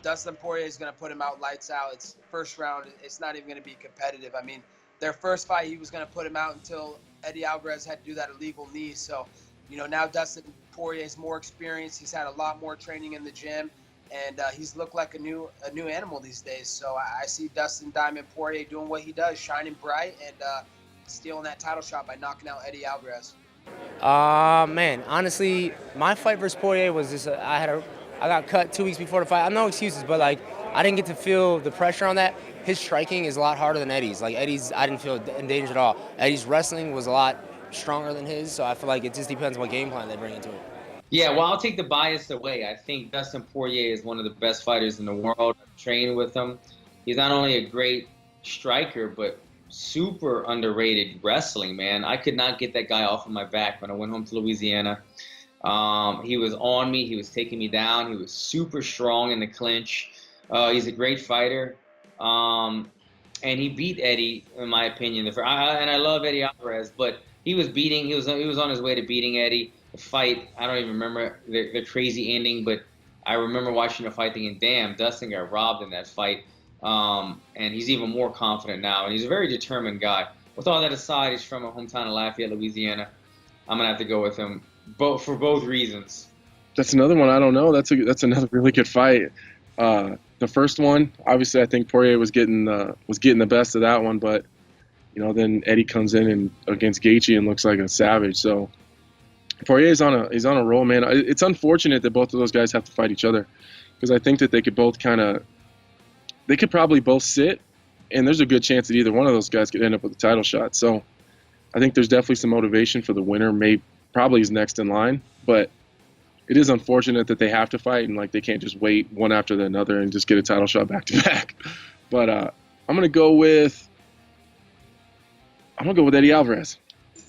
Dustin Poirier is going to put him out lights out. It's first round. It's not even going to be competitive. I mean, their first fight, he was going to put him out until Eddie Alvarez had to do that illegal knee. So, now Dustin Poirier is more experienced. He's had a lot more training in the gym, and he's looked like a new animal these days. So I see Dustin Diamond Poirier doing what he does, shining bright and stealing that title shot by knocking out Eddie Alvarez. Man, honestly, my fight versus Poirier was just I got cut 2 weeks before the fight. I'm no excuses, but like I didn't get to feel the pressure on that. His striking is a lot harder than Eddie's. Like Eddie's, I didn't feel in danger at all. Eddie's wrestling was a lot stronger than his, so I feel like it just depends what game plan they bring into it. Yeah, well, I'll take the bias away. I think Dustin Poirier is one of the best fighters in the world. I've trained with him. He's not only a great striker, but super underrated wrestling, man. I could not get that guy off of my back when I went home to Louisiana. He was on me. He was taking me down. He was super strong in the clinch. He's a great fighter. And he beat Eddie, in my opinion. And I love Eddie Alvarez, but he was on his way to beating Eddie. The fight, I don't even remember the crazy ending, but I remember watching the fight thinking, damn, Dustin got robbed in that fight. And he's even more confident now. And he's a very determined guy. With all that aside, he's from a hometown of Lafayette, Louisiana. I'm going to have to go with him for both reasons. That's another one I don't know. That's another really good fight. The first one, obviously, I think Poirier was getting the best of that one, but then Eddie comes in and against Gaethje and looks like a savage. So Poirier's on a roll, man. It's unfortunate that both of those guys have to fight each other, because I think that they could probably both sit, and there's a good chance that either one of those guys could end up with a title shot. So I think there's definitely some motivation for the winner. Probably is next in line, but it is unfortunate that they have to fight and they can't just wait one after the another and just get a title shot back to back. But I'm gonna go with Eddie Alvarez.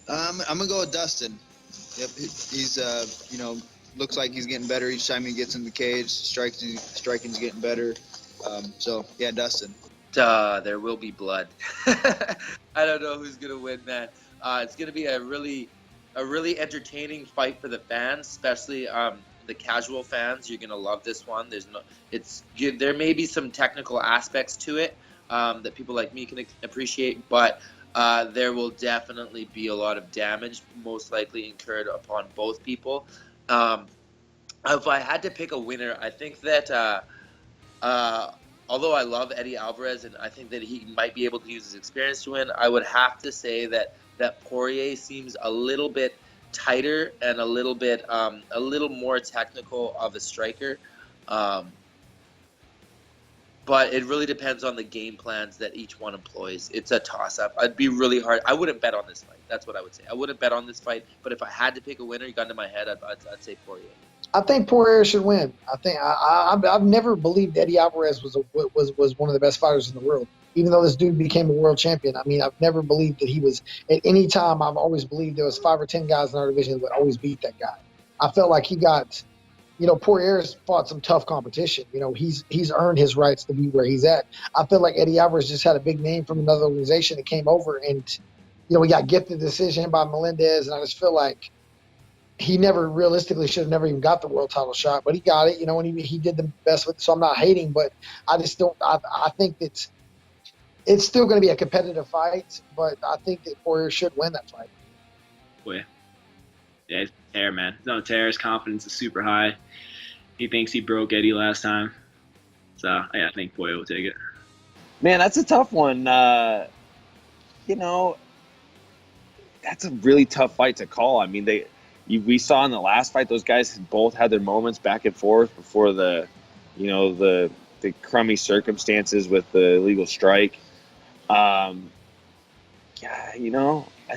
I'm gonna go with Dustin. Yep, he's looks like he's getting better each time he gets in the cage. Striking's getting better. So yeah, Dustin. There will be blood. I don't know who's gonna win, man. It's gonna be a really entertaining fight for the fans, especially the casual fans. You're gonna love this one. There may be some technical aspects to it that people like me can appreciate, but there will definitely be a lot of damage, most likely incurred upon both people. If I had to pick a winner, I think that although I love Eddie Alvarez and I think that he might be able to use his experience to win, I would have to say that Poirier seems a little bit tighter and a little more technical of a striker. But it really depends on the game plans that each one employs. It's a toss-up. It'd be really hard. I wouldn't bet on this fight. That's what I would say. I wouldn't bet on this fight. But if I had to pick a winner, you got into my head, I'd say Poirier. I think Poirier should win. I think I've never believed Eddie Alvarez was one of the best fighters in the world. Even though this dude became a world champion, I mean, I've never believed that he was. At any time, I've always believed there was 5 or 10 guys in our division that would always beat that guy. I felt like he got. Poirier's fought some tough competition. He's earned his rights to be where he's at. I feel like Eddie Alvarez just had a big name from another organization that came over, and we got gifted the decision by Melendez, and I just feel like he never realistically should have never even got the world title shot, but he got it. And he did the best with it. So I'm not hating, but I just don't. I think that it's still going to be a competitive fight, but I think that Poirier should win that fight. Yeah, he's on a tear, man. He's on a tear. His confidence is super high. He thinks he broke Eddie last time. So, yeah, I think Poirier will take it. Man, that's a tough one. That's a really tough fight to call. I mean, we saw in the last fight, those guys both had their moments back and forth before the crummy circumstances with the illegal strike. I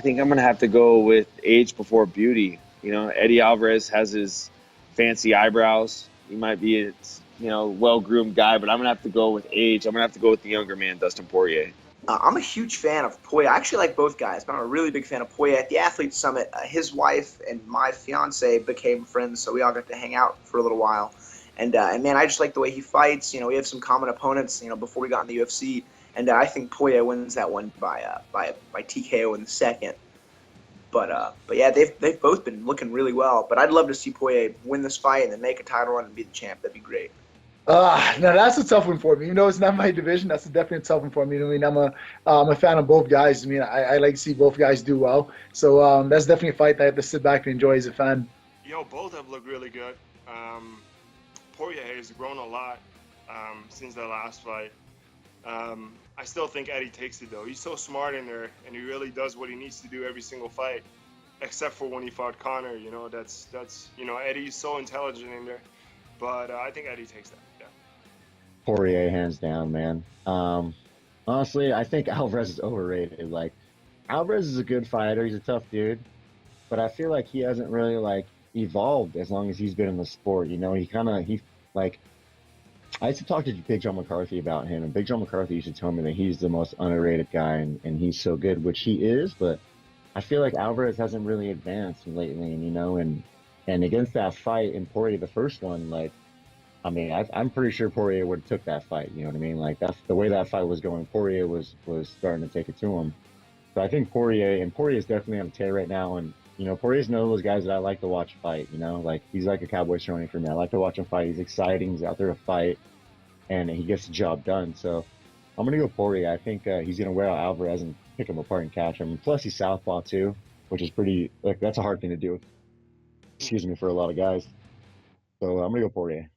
think I'm going to have to go with age before beauty. Eddie Alvarez has his fancy eyebrows. He might be a well-groomed guy, but I'm going to have to go with age. I'm going to have to go with the younger man, Dustin Poirier. I'm a huge fan of Poirier. I actually like both guys, but I'm a really big fan of Poirier. At the Athlete Summit, his wife and my fiance became friends, so we all got to hang out for a little while. And man, I just like the way he fights. We have some common opponents, before we got in the UFC. And I think Poirier wins that one by TKO in the second. But yeah, they've both been looking really well. But I'd love to see Poirier win this fight and then make a title run and be the champ. That'd be great. No, that's a tough one for me. It's not my division. That's definitely a tough one for me. I mean, I'm a fan of both guys. I mean, I like to see both guys do well. So that's definitely a fight that I have to sit back and enjoy as a fan. Both have looked really good. Poirier has grown a lot since that last fight. I still think Eddie takes it though. He's so smart in there, and he really does what he needs to do every single fight, except for when he fought Conor. That's Eddie's so intelligent in there, but I think Eddie takes that. Yeah. Poirier, hands down, man. Honestly, I think Alvarez is overrated. Like, Alvarez is a good fighter. He's a tough dude, but I feel like he hasn't really evolved as long as he's been in the sport. I used to talk to Big John McCarthy about him, and Big John McCarthy used to tell me that he's the most underrated guy, and he's so good, which he is, but I feel like Alvarez hasn't really advanced lately, and against that fight in Poirier, the first one, I'm pretty sure Poirier would have took that fight, you know what I mean? That's the way that fight was going. Poirier was starting to take it to him. So I think Poirier's definitely on a tear right now, and Poirier's one of those guys that I like to watch fight, he's like a Cowboy Cerrone for me. I like to watch him fight. He's exciting. He's out there to fight, and he gets the job done. So I'm going to go Poirier. I think he's going to wear out Alvarez and pick him apart and catch him. Plus, he's southpaw too, which is pretty, that's a hard thing to do, for a lot of guys. So I'm going to go Poirier.